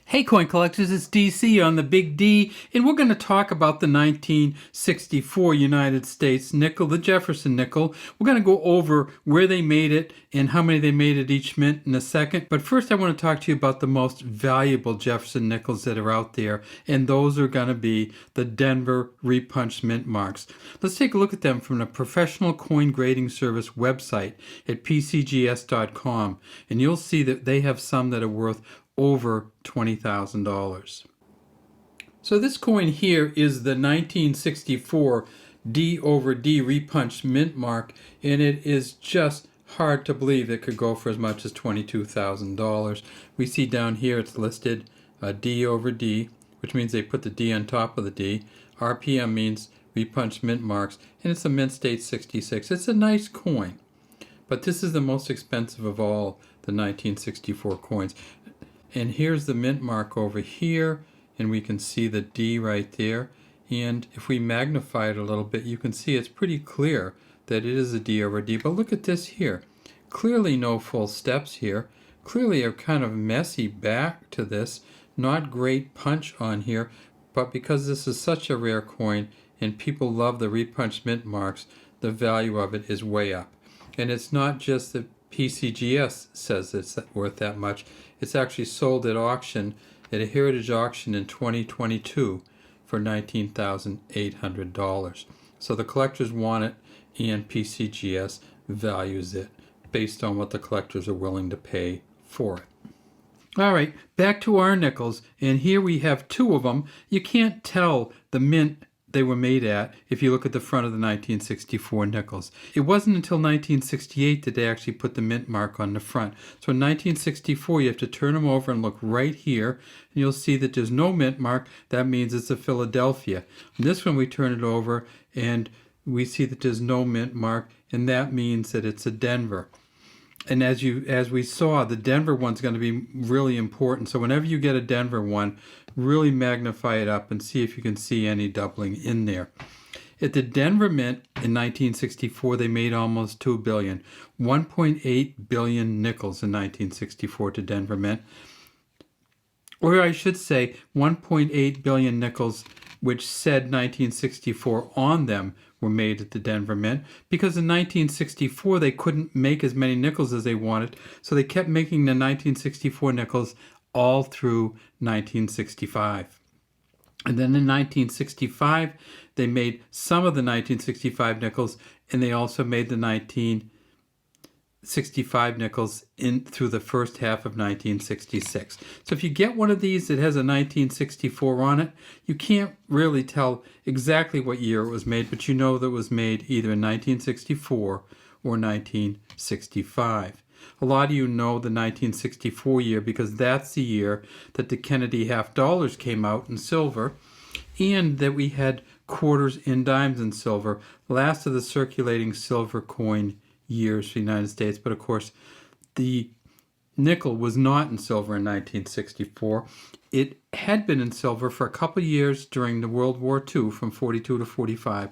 Hey coin collectors, it's DC on the Big D, and we're going to talk about the 1964 United States nickel, the Jefferson nickel. We're going to go over where they made it and how many they made at each mint in a second. But first I want to talk to you about the most valuable Jefferson nickels that are out there, and those are going to be the Denver repunched mint marks. Let's take a look at them from the Professional Coin Grading Service website at pcgs.com, and you'll see that they have some that are worth over $20,000. So this coin here is the 1964 D over D repunched mint mark, and it is just hard to believe it could go for as much as $22,000. We see down here it's listed D over D, which means they put the D on top of the D. RPM means repunched mint marks, and it's a mint state 66. It's a nice coin, but this is the most expensive of all the 1964 coins. And here's the mint mark over here, and we can see the D right there. And if we magnify it a little bit, you can see it's pretty clear that it is a D over D. But look at this here. Clearly no full steps here. Clearly a kind of messy back to this. Not great punch on here. But because this is such a rare coin and people love the repunched mint marks, the value of it is way up. And it's not just that PCGS says it's worth that much. It's actually sold at auction, at a heritage auction in 2022 for $19,800. So the collectors want it, and PCGS values it based on what the collectors are willing to pay for it. All right, back to our nickels, and here we have two of them. You can't tell the mint they were made at if you look at the front of the 1964 nickels. It wasn't until 1968 that they actually put the mint mark on the front. So in 1964 you have to turn them over and look right here, and you'll see that there's no mint mark. That means it's a Philadelphia. In this one we turn it over and we see that there's no mint mark, and that means that it's a Denver. And as we saw, the Denver one's going to be really important. So whenever you get a Denver one, really magnify it up and see if you can see any doubling in there. At the Denver Mint in 1964, they made almost $2 billion. 1.8 billion nickels in 1964 to Denver Mint. Or I should say 1.8 billion nickels, which said 1964 on them, were made at the Denver Mint, because in 1964 they couldn't make as many nickels as they wanted, so they kept making the 1964 nickels all through 1965. And then in 1965 they made some of the 1965 nickels, and they also made the 1965 nickels in through the first half of 1966. So if you get one of these that has a 1964 on it, you can't really tell exactly what year it was made, but you know that it was made either in 1964 or 1965. A lot of you know the 1964 year because that's the year that the Kennedy half dollars came out in silver, and that we had quarters and dimes in silver, last of the circulating silver coin years for the United States. But of course the nickel was not in silver in 1964. It had been in silver for a couple of years during the World War II from 42 to 45,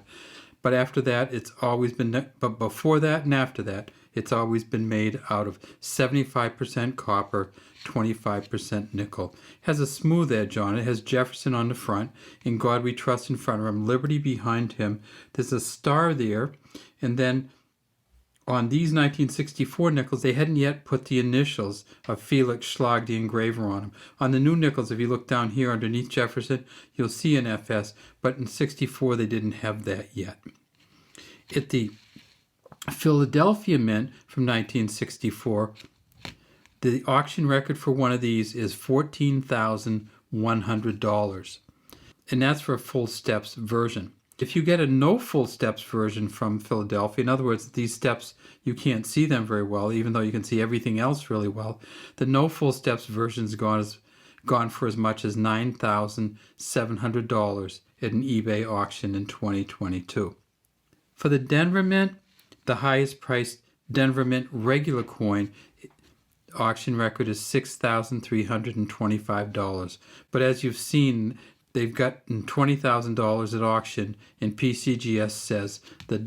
but after that it's always been, but before that and after that it's always been made out of 75% copper, 25% nickel. It has a smooth edge on it. It has Jefferson on the front, "In God We Trust" in front of him, Liberty behind him. There's a star there, and then on these 1964 nickels, they hadn't yet put the initials of Felix Schlag, the engraver, on them. On the new nickels, if you look down here underneath Jefferson, you'll see an FS, but in 64 they didn't have that yet. At the Philadelphia Mint from 1964, the auction record for one of these is $14,100, and that's for a full steps version. If you get a no full steps version from Philadelphia, in other words, these steps, you can't see them very well, even though you can see everything else really well, the no full steps version's gone for as much as $9,700 at an eBay auction in 2022. For the Denver Mint, the highest priced Denver Mint regular coin auction record is $6,325. But as you've seen, they've gotten $20,000 at auction, and PCGS says the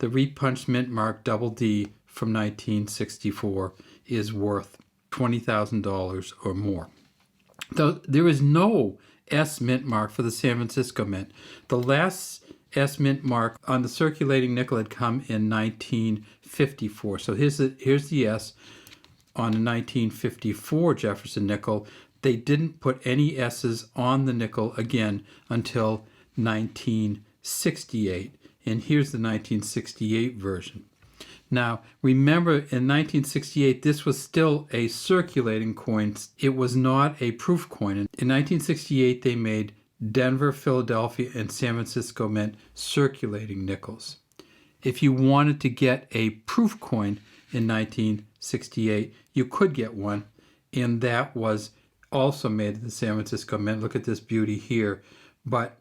repunched mint mark double D from 1964 is worth $20,000 or more. Though there is no S mint mark for the San Francisco Mint. The last S mint mark on the circulating nickel had come in 1954. So here's the S on a 1954 Jefferson nickel. They didn't put any S's on the nickel again until 1968. And here's the 1968 version. Now, remember, in 1968, this was still a circulating coin. It was not a proof coin. In 1968, they made Denver, Philadelphia, and San Francisco Mint circulating nickels. If you wanted to get a proof coin in 1968, you could get one, and that was also made at the San Francisco Mint. Look at this beauty here, but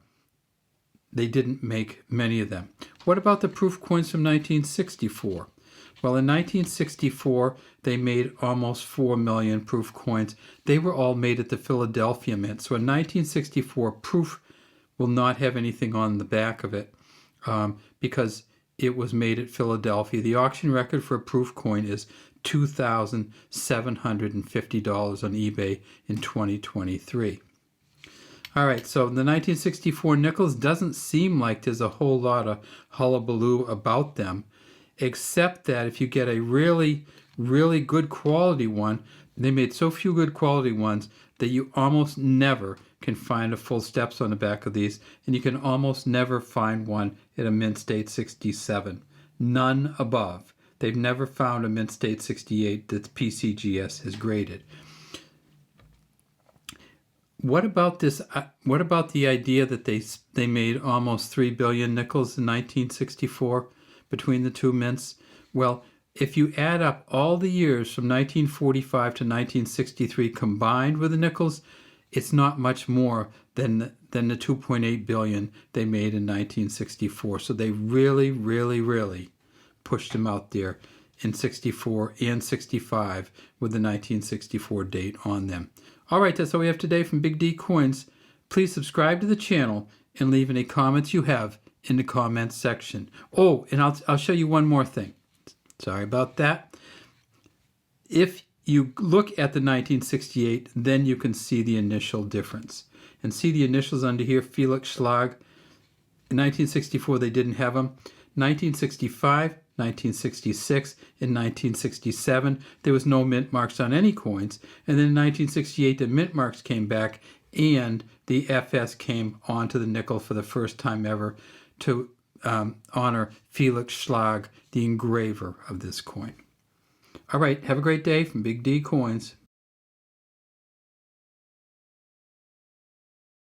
they didn't make many of them. What about the proof coins from 1964? Well, in 1964, they made almost 4 million proof coins. They were all made at the Philadelphia Mint. So in 1964, proof will not have anything on the back of it because it was made at Philadelphia. The auction record for a proof coin is $2,750 on eBay in 2023. All right, so the 1964 nickels doesn't seem like there's a whole lot of hullabaloo about them, except that if you get a really, really good quality one, they made so few good quality ones that you almost never can find a full steps on the back of these, and you can almost never find one at a Mint State 67. None above. They've never found a Mint State 68 that PCGS has graded. What about this? What about the idea that they made almost 3 billion nickels in 1964 between the two mints? Well, if you add up all the years from 1945 to 1963 combined with the nickels, it's not much more than the 2.8 billion they made in 1964. So they really, really, really pushed them out there in 64 and 65 with the 1964 date on them. All right, that's all we have today from Big D Coins. Please subscribe to the channel and leave any comments you have in the comments section. Oh, and I'll show you one more thing. Sorry about that. If you look at the 1968, then you can see the initial difference. And see the initials under here, Felix Schlag. In 1964, they didn't have them. 1965, 1966, and 1967, there was no mint marks on any coins. And then in 1968, the mint marks came back, and the FS came onto the nickel for the first time ever to honor Felix Schlag, the engraver of this coin. All right, have a great day from Big D Coins.